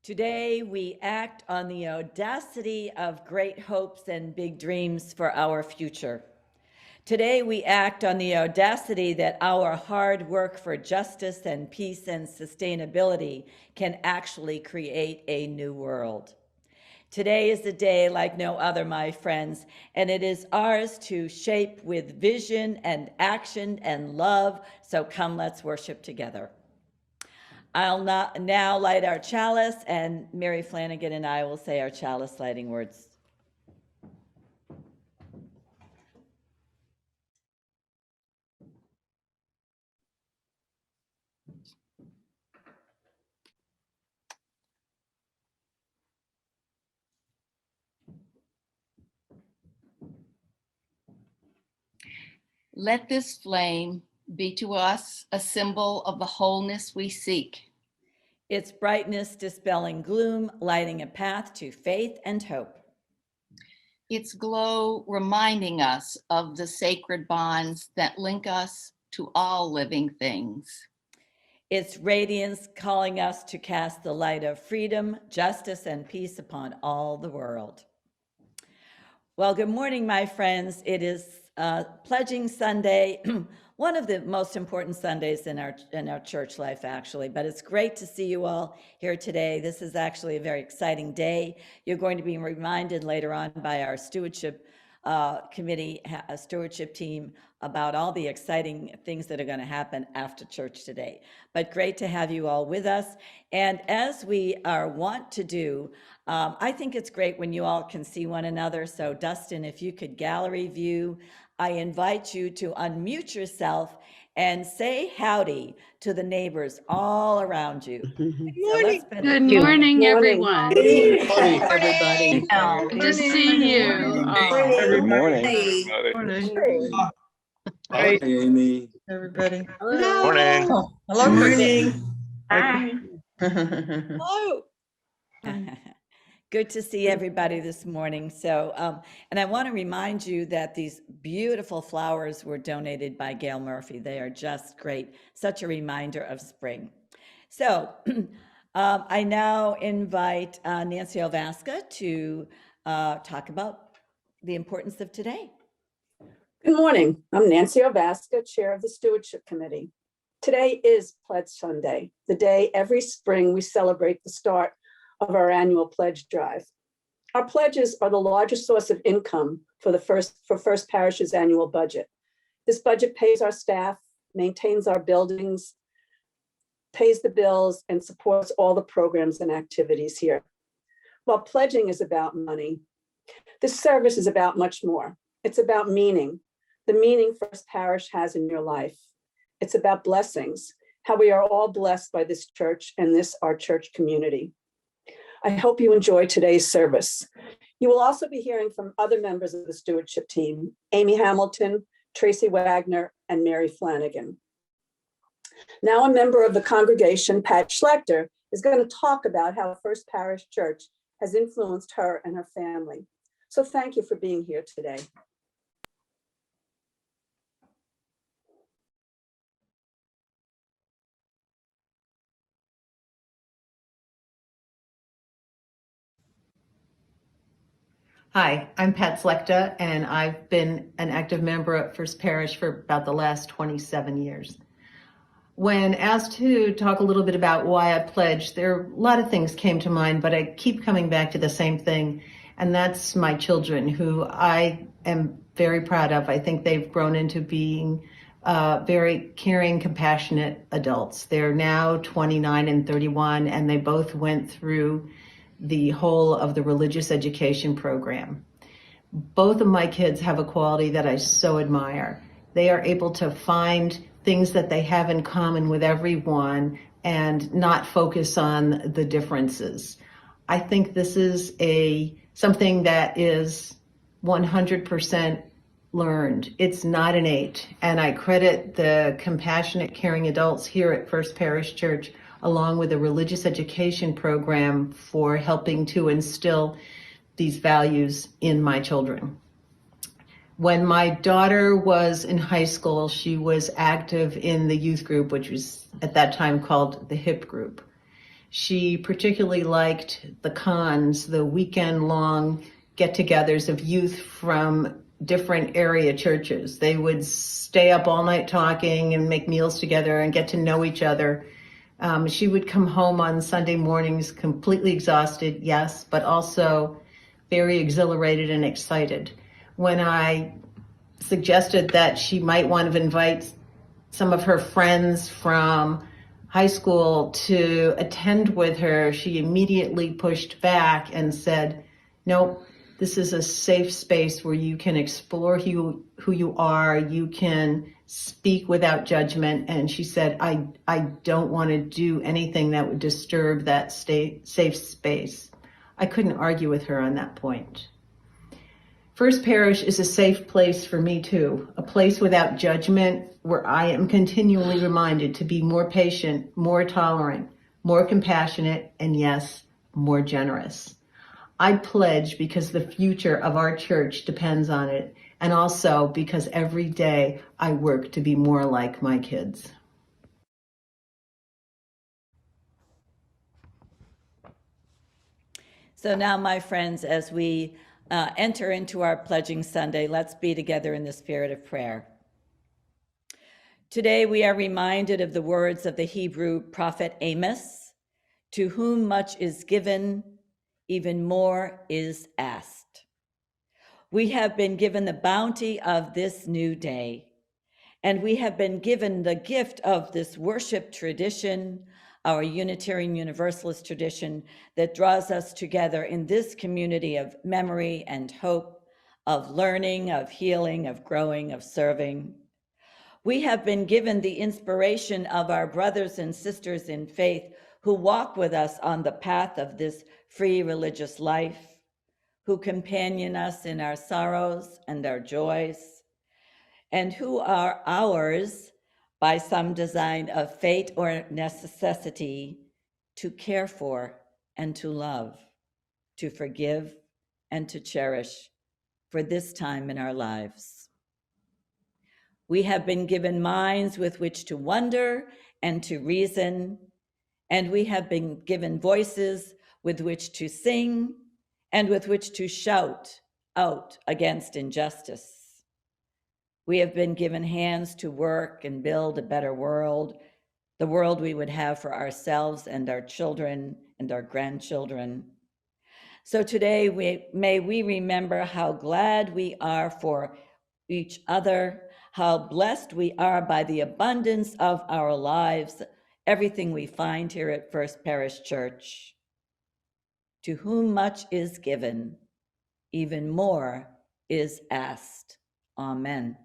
Today, we act on the audacity of great hopes and big dreams for our future. Today, we act on the audacity that our hard work for justice and peace and sustainability can actually create a new world. Today is a day like no other, my friends, and it is ours to shape with vision and action and love. So come, let's worship together. I'll now light our chalice, and Mary Flanagan and I will say our chalice lighting words. Let this flame be to us a symbol of the wholeness we seek. Its brightness dispelling gloom, lighting a path to faith and hope. Its glow reminding us of the sacred bonds that link us to all living things. Its radiance calling us to cast the light of freedom, justice, and peace upon all the world. Well, good morning, my friends. It is Pledging Sunday, one of the most important Sundays in our church life, actually, but it's great to see you all here today. This is actually a very exciting day. You're going to be reminded later on by our stewardship committee, stewardship team, about all the exciting things that are going to happen after church today. But great to have you all with us. And as we are wont to do, I think it's great when you all can see one another. So Dustin, if you could gallery view, I invite you to unmute yourself and say howdy to the neighbors all around you. Good morning, everyone. Good morning, everybody. Good to see you. Good morning. Hi, Amy. Everybody. Hello. Morning. Hello. Morning. Hi. Hello. Good to see everybody this morning. So, and I want to remind you that these beautiful flowers were donated by Gail Murphy. They are just great. Such a reminder of spring. So, I now invite Nancy Ovasca to talk about the importance of today. Good morning. I'm Nancy Ovasca, Chair of the Stewardship Committee. Today is Pledge Sunday, the day every spring we celebrate the start of our annual pledge drive. Our pledges are the largest source of income for First Parish's annual budget. This budget pays our staff, maintains our buildings, pays the bills, and supports all the programs and activities here. While pledging is about money, this service is about much more. It's about meaning, the meaning First Parish has in your life. It's about blessings, how we are all blessed by this church and this, our church community. I hope you enjoy today's service. You will also be hearing from other members of the stewardship team, Amy Hamilton, Tracy Wagner, and Mary Flanagan. Now a member of the congregation, Pat Schlechter, is going to talk about how First Parish Church has influenced her and her family. So thank you for being here today. Hi, I'm Pat Slechta, and I've been an active member at First Parish for about the last 27 years. When asked to talk a little bit about why I pledged, there are a lot of things came to mind, but I keep coming back to the same thing, and that's my children, who I am very proud of. I think they've grown into being very caring, compassionate adults. They're now 29 and 31, and they both went through the whole of the religious education program. Both of my kids have a quality that I so admire. They are able to find things that they have in common with everyone and not focus on the differences. I think this is something that is 100% learned. It's not innate. And I credit the compassionate, caring adults here at First Parish Church, along with a religious education program, for helping to instill these values in my children. When my daughter was in high school, she was active in the youth group, which was at that time called the HIP group. She particularly liked the cons, the weekend-long get-togethers of youth from different area churches. They would stay up all night talking and make meals together and get to know each other. She would come home on Sunday mornings completely exhausted, yes, but also very exhilarated and excited. When I suggested that she might want to invite some of her friends from high school to attend with her, she immediately pushed back and said, nope, this is a safe space where you can explore who you are, you can speak without judgment. And she said, I don't want to do anything that would disturb that safe space. I couldn't argue with her on that point. First Parish is a safe place for me too, a place without judgment where I am continually reminded to be more patient, more tolerant, more compassionate, and yes, more generous. I pledge because the future of our church depends on it, and also because every day I work to be more like my kids. So now, my friends, as we enter into our Pledging Sunday, let's be together in the spirit of prayer. Today, we are reminded of the words of the Hebrew prophet Amos, to whom much is given, even more is asked. We have been given the bounty of this new day, and we have been given the gift of this worship tradition, our Unitarian Universalist tradition that draws us together in this community of memory and hope, of learning, of healing, of growing, of serving. We have been given the inspiration of our brothers and sisters in faith who walk with us on the path of this free religious life, who companion us in our sorrows and our joys, and who are ours by some design of fate or necessity to care for and to love, to forgive and to cherish for this time in our lives. We have been given minds with which to wonder and to reason, and we have been given voices with which to sing and with which to shout out against injustice. We have been given hands to work and build a better world, the world we would have for ourselves and our children and our grandchildren. So today, may we remember how glad we are for each other, how blessed we are by the abundance of our lives, everything we find here at First Parish Church. To whom much is given, even more is asked. Amen.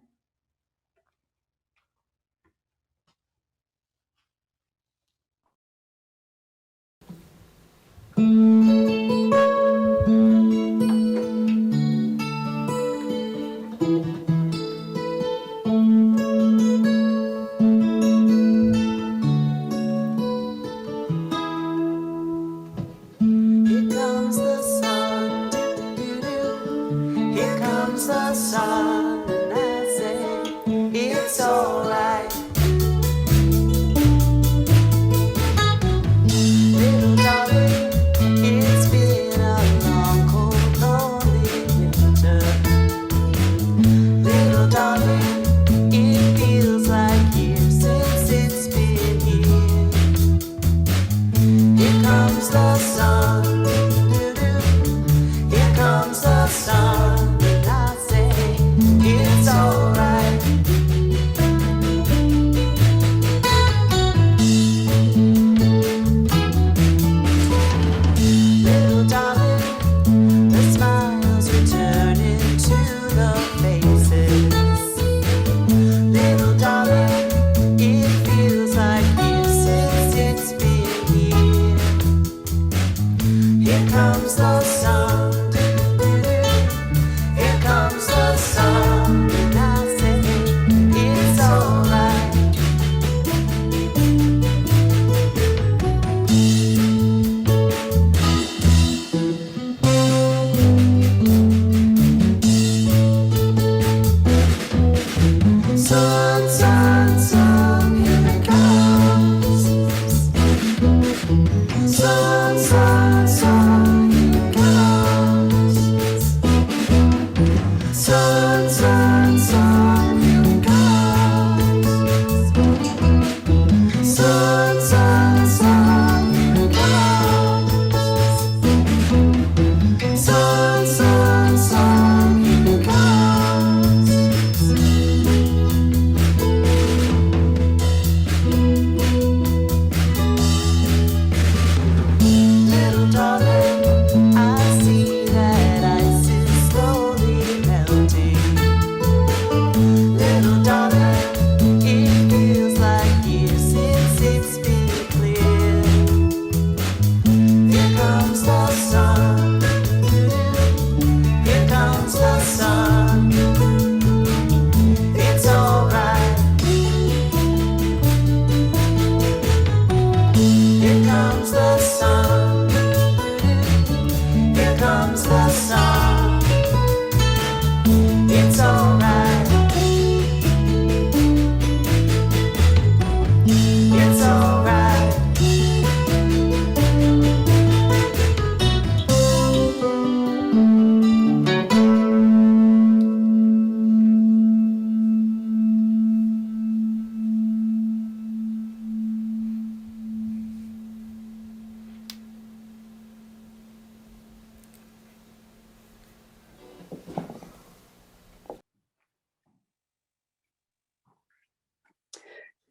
Here Sun, sun, sun, here it comes. Sun, sun, sun, here it comes. Sun, sun, sun, here it comes. Little darling, I see that ice is slowly melting. Little darling, it feels like years since it's been clear. Here comes the sun. Here comes the sun. It's alright. Here comes the sun. Here comes the sun. It's alright. It's alright.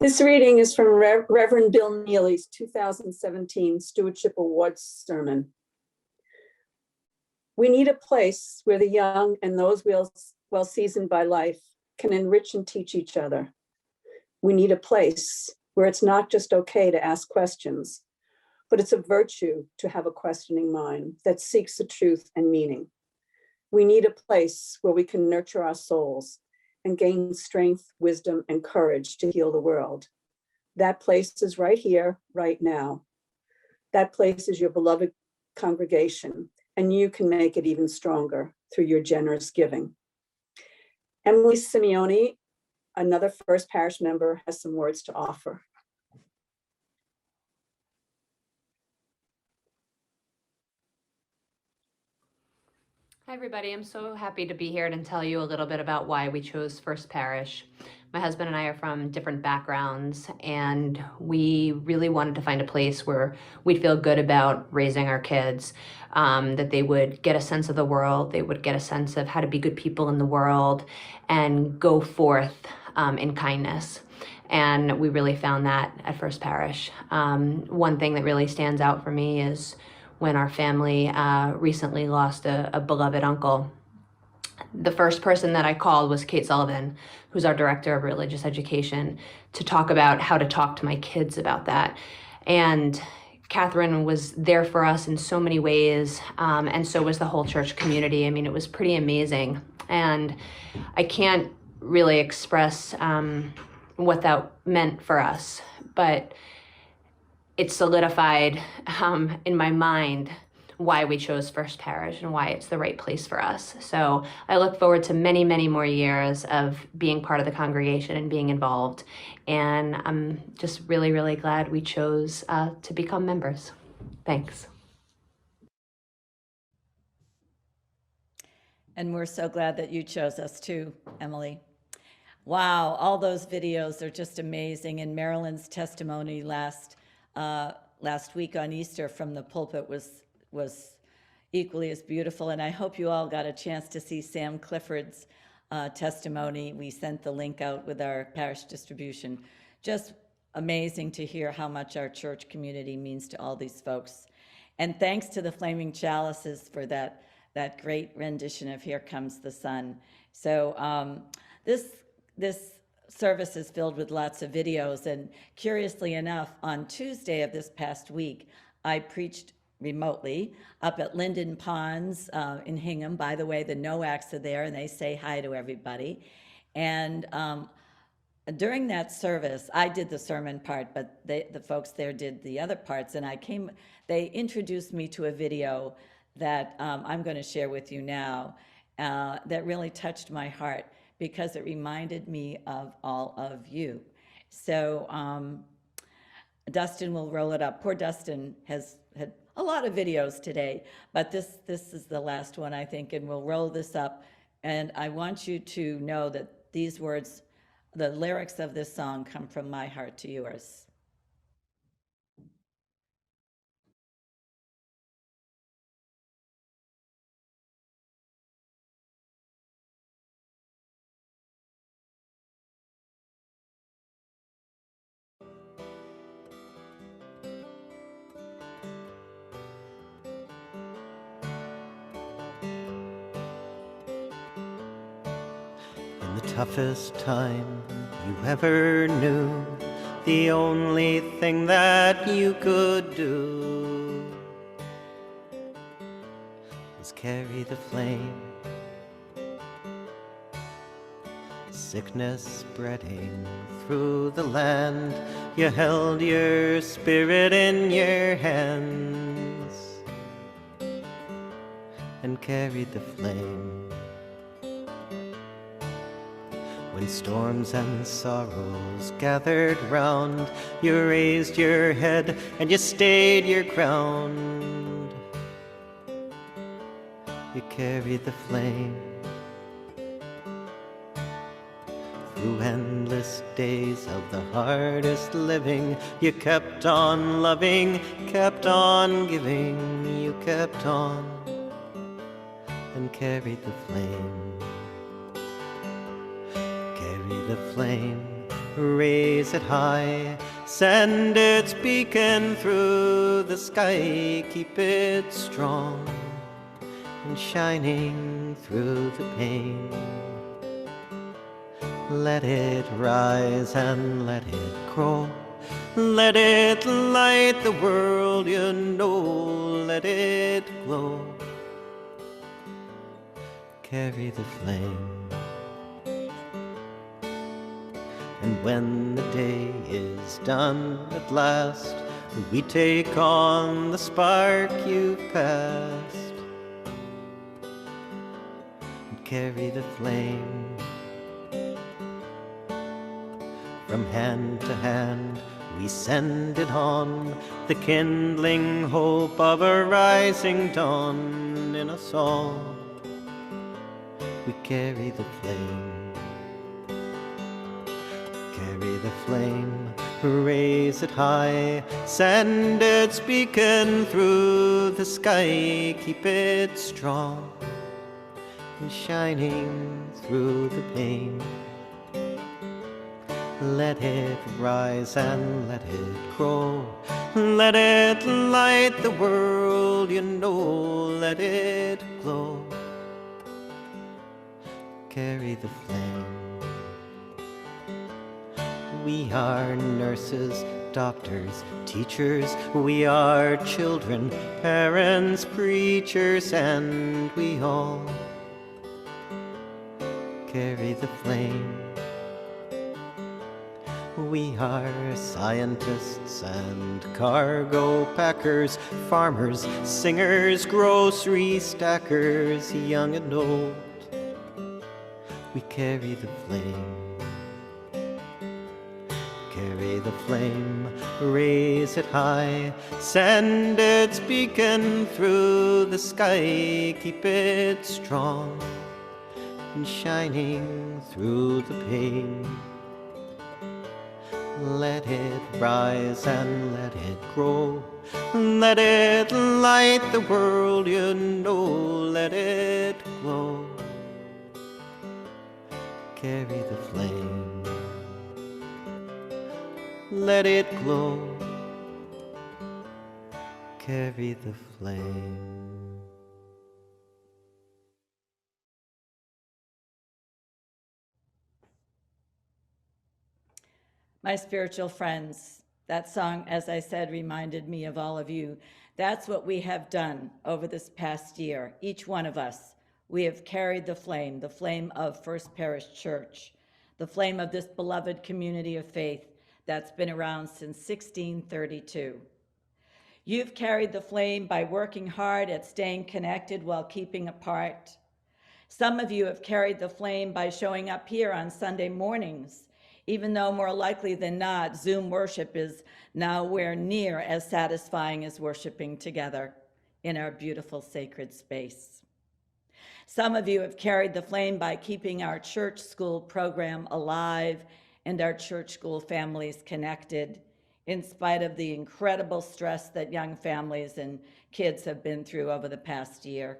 This reading is from Reverend Bill Neely's 2017 Stewardship Awards sermon. We need a place where the young and those well seasoned by life can enrich and teach each other. We need a place where it's not just okay to ask questions, but it's a virtue to have a questioning mind that seeks the truth and meaning. We need a place where we can nurture our souls and gain strength, wisdom, and courage to heal the world. That place is right here, right now. That place is your beloved congregation, and you can make it even stronger through your generous giving. Emily Simeone, another First Parish member, has some words to offer. Hi, everybody. I'm so happy to be here and tell you a little bit about why we chose First Parish. My husband and I are from different backgrounds, and we really wanted to find a place where we'd feel good about raising our kids, that they would get a sense of the world, they would get a sense of how to be good people in the world, and go forth in kindness. And we really found that at First Parish. One thing that really stands out for me is when our family recently lost a beloved uncle. The first person that I called was Kate Sullivan, who's our director of religious education, to talk about how to talk to my kids about that. And Catherine was there for us in so many ways, and so was the whole church community. I mean, it was pretty amazing. And I can't really express what that meant for us, but it solidified in my mind why we chose First Parish and why it's the right place for us. So I look forward to many, many more years of being part of the congregation and being involved. And I'm just really, really glad we chose to become members. Thanks. And we're so glad that you chose us too, Emily. Wow, all those videos are just amazing. And Marilyn's testimony last week on Easter from the pulpit was equally as beautiful. And I hope you all got a chance to see Sam Clifford's testimony. We sent the link out with our parish distribution. Just amazing to hear how much our church community means to all these folks. And thanks to the Flaming Chalices for that great rendition of Here Comes the Sun. So this service is filled with lots of videos, and curiously enough, on Tuesday of this past week, I preached remotely up at Linden Ponds in Hingham. By the way, the NOACs are there, and they say hi to everybody. And during that service, I did the sermon part, but the folks there did the other parts, and they introduced me to a video that I'm going to share with you now that really touched my heart, because it reminded me of all of you. So Dustin will roll it up. Poor Dustin has had a lot of videos today, but this is the last one, I think, and we'll roll this up And I want you to know that these words, the lyrics of this song, come from my heart to yours. In the toughest time you ever knew, the only thing that you could do was carry the flame. Sickness spreading through the land, you held your spirit in your hands and carried the flame. When storms and sorrows gathered round, you raised your head and you stayed your ground. You carried the flame. Through endless days of the hardest living, you kept on loving, kept on giving, you kept on and carried the flame. Carry the flame, raise it high, send its beacon through the sky, keep it strong and shining through the pain. Let it rise and let it grow, let it light the world, you know, let it glow. Carry the flame. And when the day is done at last, we take on the spark you've passed and carry the flame. From hand to hand we send it on, the kindling hope of a rising dawn. In us all we carry the flame. Carry the flame, raise it high, send its beacon through the sky, keep it strong and shining through the pain. Let it rise and let it grow, let it light the world, you know, let it glow. Carry the flame. We are nurses, doctors, teachers, we are children, parents, preachers, and we all carry the flame. We are scientists and cargo packers, farmers, singers, grocery stackers, young and old. We carry the flame. Carry the flame, raise it high, send its beacon through the sky, keep it strong and shining through the pain. Let it rise and let it grow, let it light the world, you know, let it glow. Carry the flame. Let it glow. Carry the flame. My spiritual friends, that song, as I said, reminded me of all of you. That's what we have done over this past year. Each one of us, we have carried the flame of First Parish Church, the flame of this beloved community of faith that's been around since 1632. You've carried the flame by working hard at staying connected while keeping apart. Some of you have carried the flame by showing up here on Sunday mornings, even though more likely than not, Zoom worship is nowhere near as satisfying as worshiping together in our beautiful sacred space. Some of you have carried the flame by keeping our church school program alive and our church school families connected, in spite of the incredible stress that young families and kids have been through over the past year.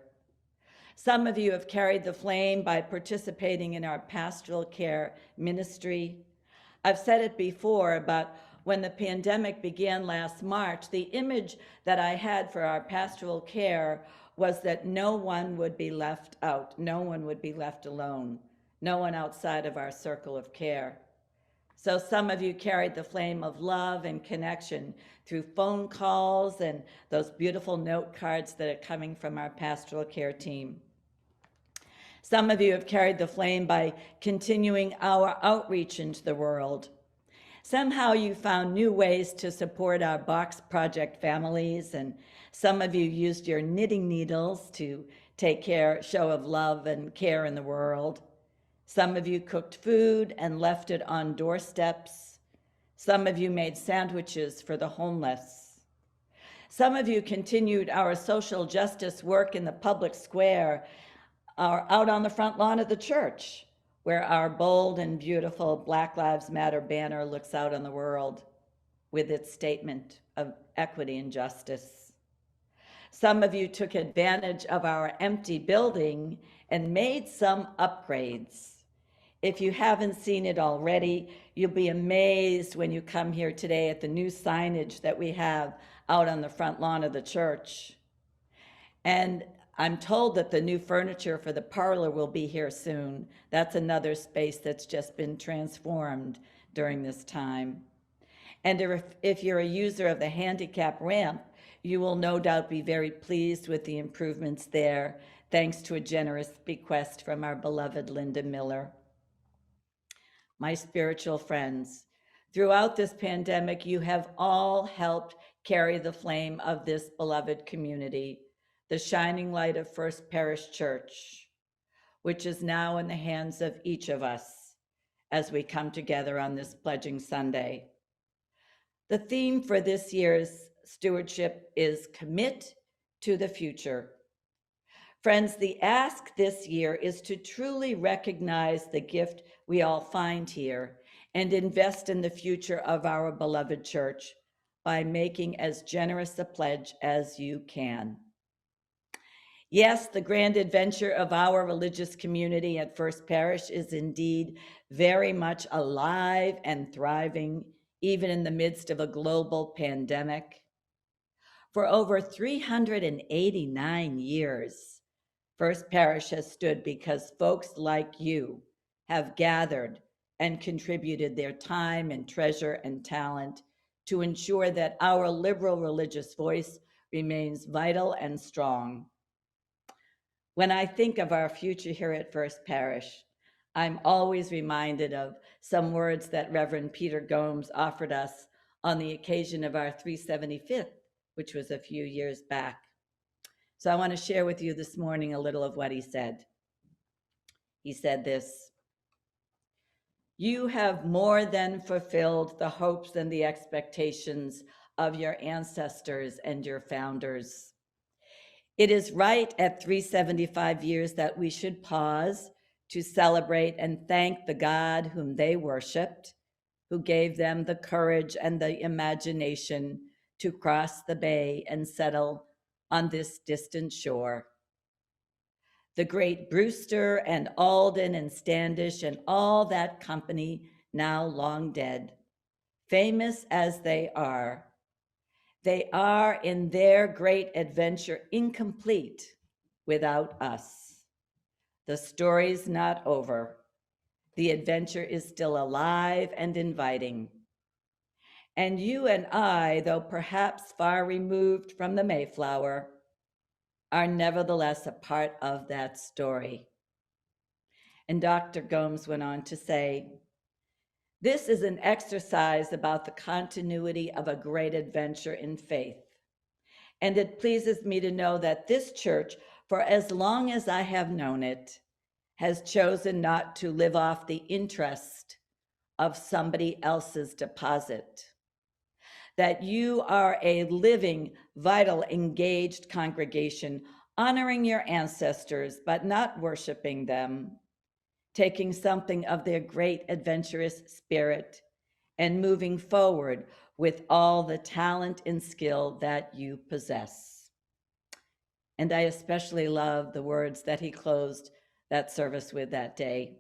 Some of you have carried the flame by participating in our pastoral care ministry. I've said it before, but when the pandemic began last March, the image that I had for our pastoral care was that no one would be left out, no one would be left alone, no one outside of our circle of care. So some of you carried the flame of love and connection through phone calls and those beautiful note cards that are coming from our pastoral care team. Some of you have carried the flame by continuing our outreach into the world. Somehow you found new ways to support our Box Project families, and some of you used your knitting needles to take care, show of love and care in the world. Some of you cooked food and left it on doorsteps. Some of you made sandwiches for the homeless. Some of you continued our social justice work in the public square, out on the front lawn of the church, where our bold and beautiful Black Lives Matter banner looks out on the world with its statement of equity and justice. Some of you took advantage of our empty building and made some upgrades. If you haven't seen it already, you'll be amazed when you come here today at the new signage that we have out on the front lawn of the church. And I'm told that the new furniture for the parlor will be here soon. That's another space that's just been transformed during this time. And if you're a user of the handicap ramp, you will no doubt be very pleased with the improvements there, thanks to a generous bequest from our beloved Linda Miller. My spiritual friends, throughout this pandemic, you have all helped carry the flame of this beloved community, the shining light of First Parish Church, which is now in the hands of each of us as we come together on this Pledging Sunday. The theme for this year's stewardship is Commit to the Future. Friends, the ask this year is to truly recognize the gift we all find here and invest in the future of our beloved church by making as generous a pledge as you can. Yes, the grand adventure of our religious community at First Parish is indeed very much alive and thriving, even in the midst of a global pandemic. For over 389 years, First Parish has stood because folks like you have gathered and contributed their time and treasure and talent to ensure that our liberal religious voice remains vital and strong. When I think of our future here at First Parish, I'm always reminded of some words that Reverend Peter Gomes offered us on the occasion of our 375th, which was a few years back. So I want to share with you this morning a little of what he said. He said this: "You have more than fulfilled the hopes and the expectations of your ancestors and your founders. It is right at 375 years that we should pause to celebrate and thank the God whom they worshiped, who gave them the courage and the imagination to cross the bay and settle on this distant shore. The great Brewster and Alden and Standish and all that company, now long dead, famous as they are in their great adventure incomplete without us. The story's not over. The adventure is still alive and inviting. And you and I, though perhaps far removed from the Mayflower, are nevertheless a part of that story." And Dr. Gomes went on to say, "This is an exercise about the continuity of a great adventure in faith. And it pleases me to know that this church, for as long as I have known it, has chosen not to live off the interest of somebody else's deposit. That you are a living, vital, engaged congregation honoring your ancestors, but not worshiping them, taking something of their great adventurous spirit and moving forward with all the talent and skill that you possess. And I especially love the words that he closed that service with that day.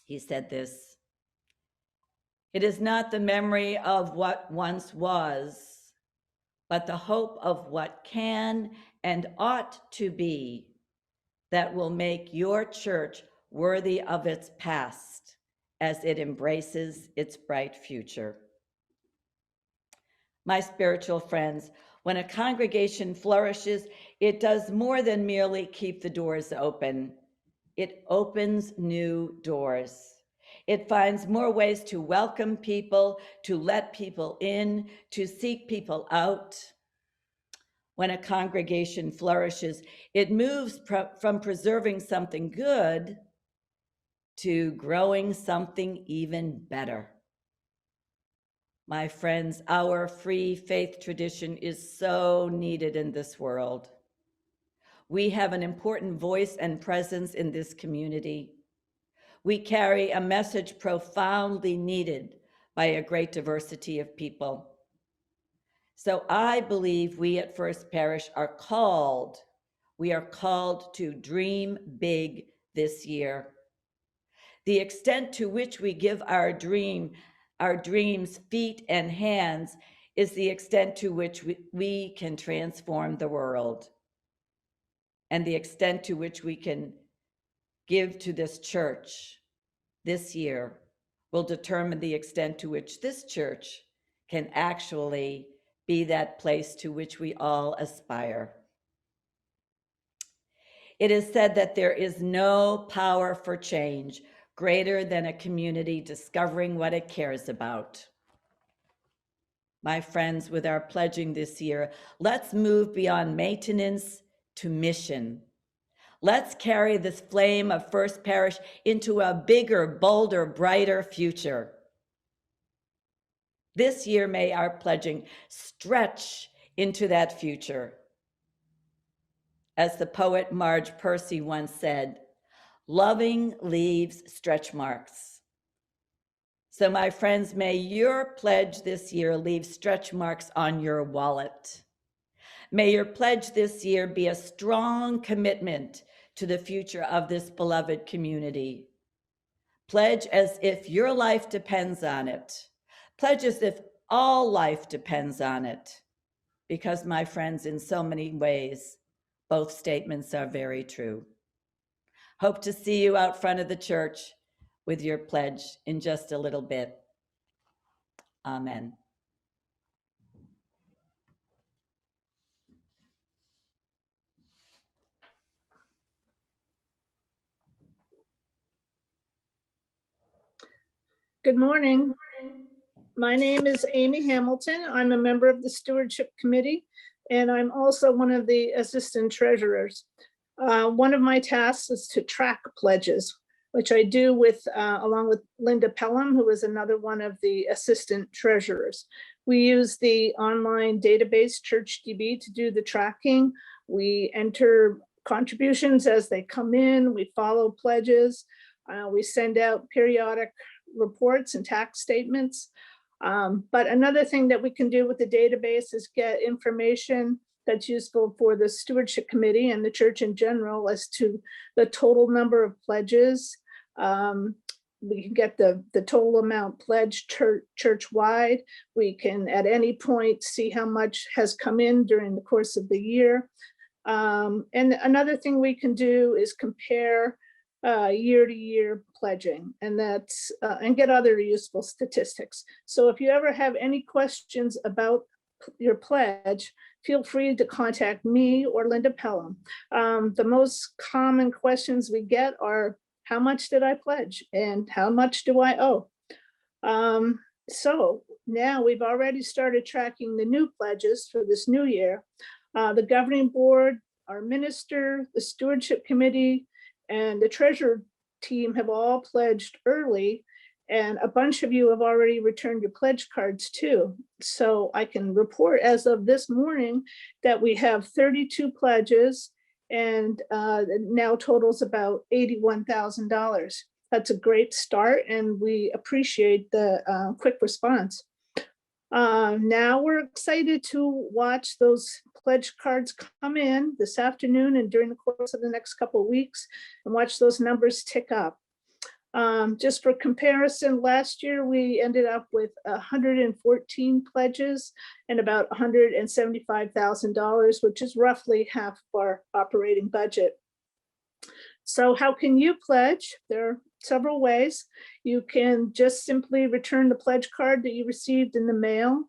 He said this: "It is not the memory of what once was, but the hope of what can and ought to be that will make your church worthy of its past as it embraces its bright future." My spiritual friends, when a congregation flourishes, it does more than merely keep the doors open. It opens new doors. It finds more ways to welcome people, to let people in, to seek people out. When a congregation flourishes, it moves from preserving something good to growing something even better. My friends, our free faith tradition is so needed in this world. We have an important voice and presence in this community. We carry a message profoundly needed by a great diversity of people. So I believe we at First Parish are called to dream big this year. The extent to which we give our dreams feet and hands is the extent to which we can transform the world. And the extent to which we can give to this church this year will determine the extent to which this church can actually be that place to which we all aspire. It is said that there is no power for change greater than a community discovering what it cares about. My friends, with our pledging this year, let's move beyond maintenance to mission. Let's carry this flame of First Parish into a bigger, bolder, brighter future. This year, may our pledging stretch into that future. As the poet Marge Percy once said, "Loving leaves stretch marks." So my friends, may your pledge this year leave stretch marks on your wallet. May your pledge this year be a strong commitment to the future of this beloved community. Pledge as if your life depends on it. Pledge as if all life depends on it. Because, my friends, in so many ways, both statements are very true. Hope to see you out front of the church with your pledge in just a little bit. Amen. Good morning. My name is Amy Hamilton. I'm a member of the Stewardship Committee, and I'm also one of the assistant treasurers. One of my tasks is to track pledges, which I do with along with Linda Pelham, who is another one of the assistant treasurers. We use the online database ChurchDB to do the tracking. We enter contributions as they come in. We follow pledges. We send out periodic reports and tax statements. But another thing that we can do with the database is get information that's useful for the Stewardship Committee and the church in general as to the total number of pledges. We can get the total amount pledged church-wide. We can at any point see how much has come in during the course of the year. And another thing we can do is compare year-to-year pledging, and that's and get other useful statistics. So if you ever have any questions about your pledge, feel free to contact me or Linda Pelham. The most common questions we get are, how much did I pledge and how much do I owe? So now we've already started tracking the new pledges for this new year. The governing board, our minister, the Stewardship Committee, and the treasurer team have all pledged early, and a bunch of you have already returned your pledge cards too. So I can report as of this morning that we have 32 pledges and it now totals about $81,000. That's a great start, and we appreciate the quick response. Now we're excited to watch those pledge cards come in this afternoon and during the course of the next couple of weeks, and watch those numbers tick up. Just for comparison, last year we ended up with 114 pledges and about $175,000, which is roughly half of our operating budget. So how can you pledge? There are several ways. You can just simply return the pledge card that you received in the mail.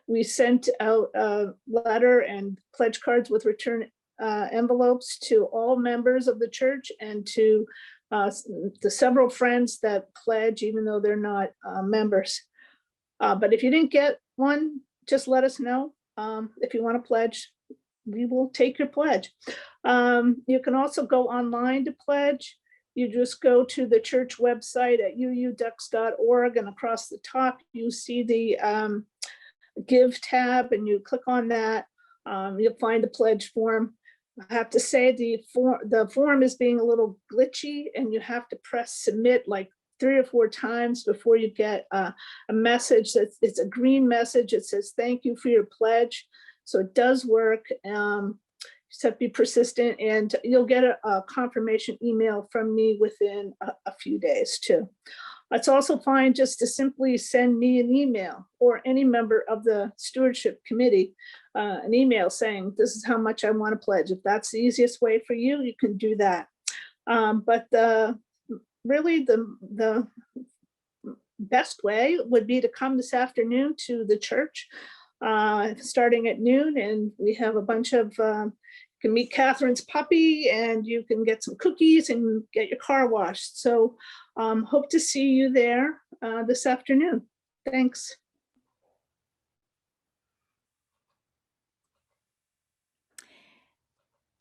We sent out a letter and pledge cards with return envelopes to all members of the church and to the several friends that pledge, even though they're not members. But if you didn't get one, just let us know. If you want to pledge, we will take your pledge. You can also go online to pledge. You just go to the church website at uudux.org, and across the top, you see the Give tab, and you click on that. You'll find the pledge form. I have to say the form is being a little glitchy, and you have to press submit like 3 or 4 times before you get a message. It's a green message. It says, "Thank you for your pledge." So it does work. Just have to be persistent, and you'll get a confirmation email from me within a few days too. It's also fine just to simply send me an email, or any member of the stewardship committee an email saying, "This is how much I want to pledge." If that's the easiest way for you, you can do that. But really the best way would be to come this afternoon to the church starting at noon, and we have a bunch of you can meet Catherine's puppy, and you can get some cookies and get your car washed. So hope to see you there this afternoon. Thanks.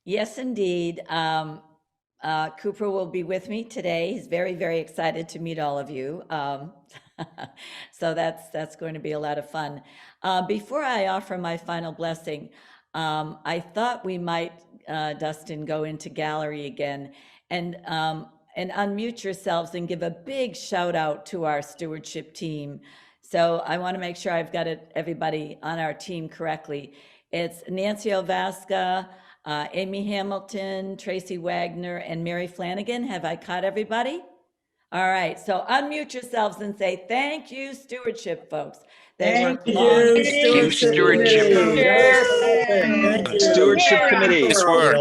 Yes, indeed. Cooper will be with me today. He's very, very excited to meet all of you. So that's going to be a lot of fun. Before I offer my final blessing, I thought we might, Dustin, go into gallery again and unmute yourselves and give a big shout out to our stewardship team. So I want to make sure I've got everybody on our team correctly. It's Nancy Ovasca, Amy Hamilton, Tracy Wagner, and Mary Flanagan. Have I caught everybody? All right, so unmute yourselves and say, "Thank you, stewardship folks." They work long. Stewardship. Stewardship committee. Nice work.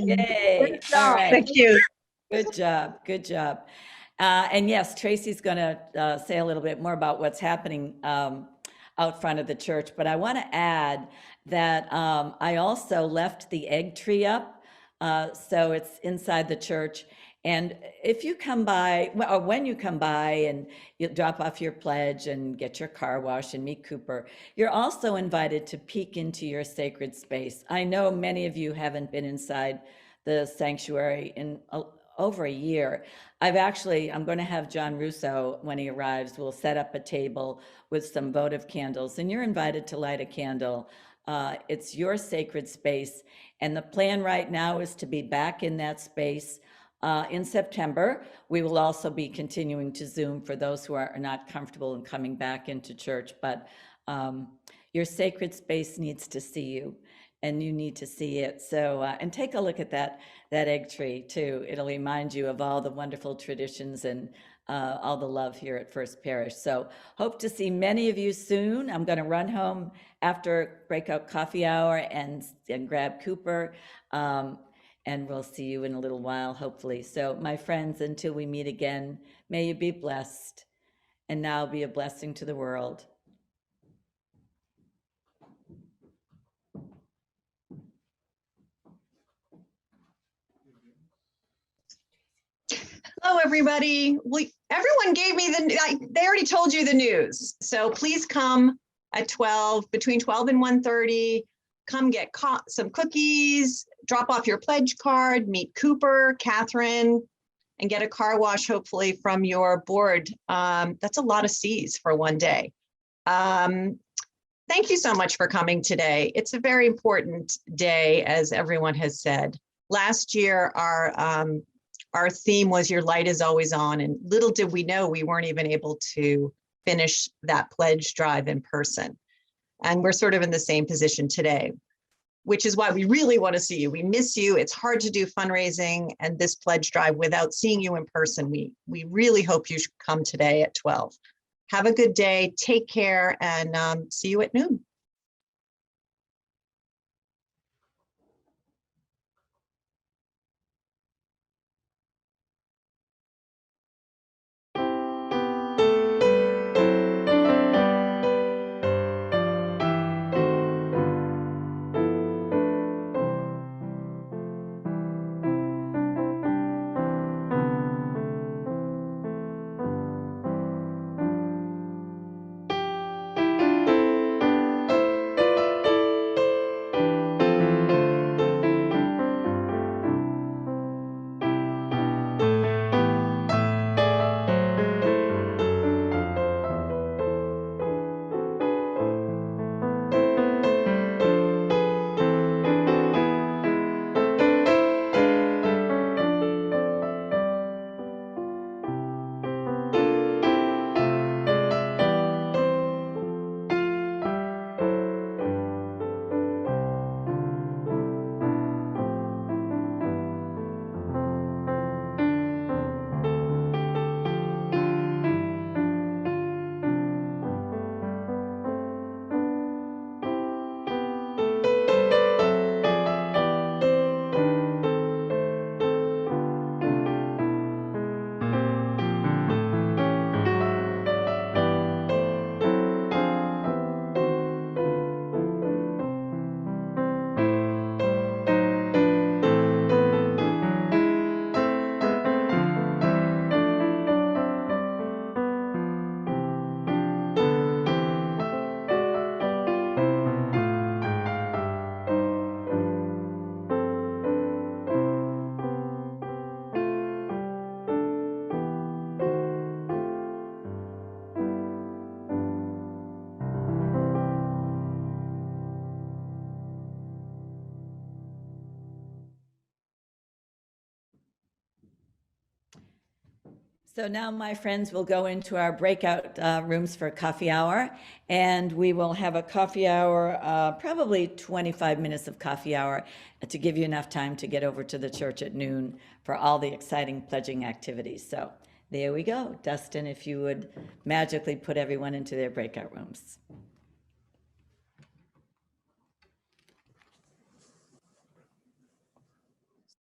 Yay. All right. Thank you. Good job. Good job. And yes, Tracy's going to say a little bit more about what's happening out front of the church. But I want to add that I also left the egg tree up. So it's inside the church. And if you come by, or when you come by and you drop off your pledge and get your car wash and meet Cooper, you're also invited to peek into your sacred space. I know many of you haven't been inside the sanctuary in over a year. I'm going to have John Russo, when he arrives, will set up a table with some votive candles, and you're invited to light a candle. It's your sacred space. And the plan right now is to be back in that space in September. We will also be continuing to Zoom for those who are not comfortable in coming back into church, but your sacred space needs to see you, and you need to see it. So, and take a look at that egg tree too. It'll remind you of all the wonderful traditions and all the love here at First Parish. So hope to see many of you soon. I'm going to run home after breakout coffee hour and grab Cooper. And we'll see you in a little while, hopefully. So my friends, until we meet again, may you be blessed, and now be a blessing to the world. Hello, everybody. Well, everyone gave me they already told you the news. So please come at 12, between 12 and 1:30. Come get some cookies, drop off your pledge card, meet Cooper, Catherine, and get a car wash, hopefully, from your board. That's a lot of C's for one day. Thank you so much for coming today. It's a very important day, as everyone has said. Last year, our theme was "Your light is always on," and little did we know we weren't even able to finish that pledge drive in person. And we're sort of in the same position today, which is why we really want to see you. We miss you. It's hard to do fundraising and this pledge drive without seeing you in person. We really hope you should come today at 12. Have a good day, take care, and see you at noon. So now, my friends, we'll go into our breakout rooms for coffee hour, and we will have a coffee hour, probably 25 minutes of coffee hour to give you enough time to get over to the church at noon for all the exciting pledging activities. So there we go. Dustin, if you would magically put everyone into their breakout rooms.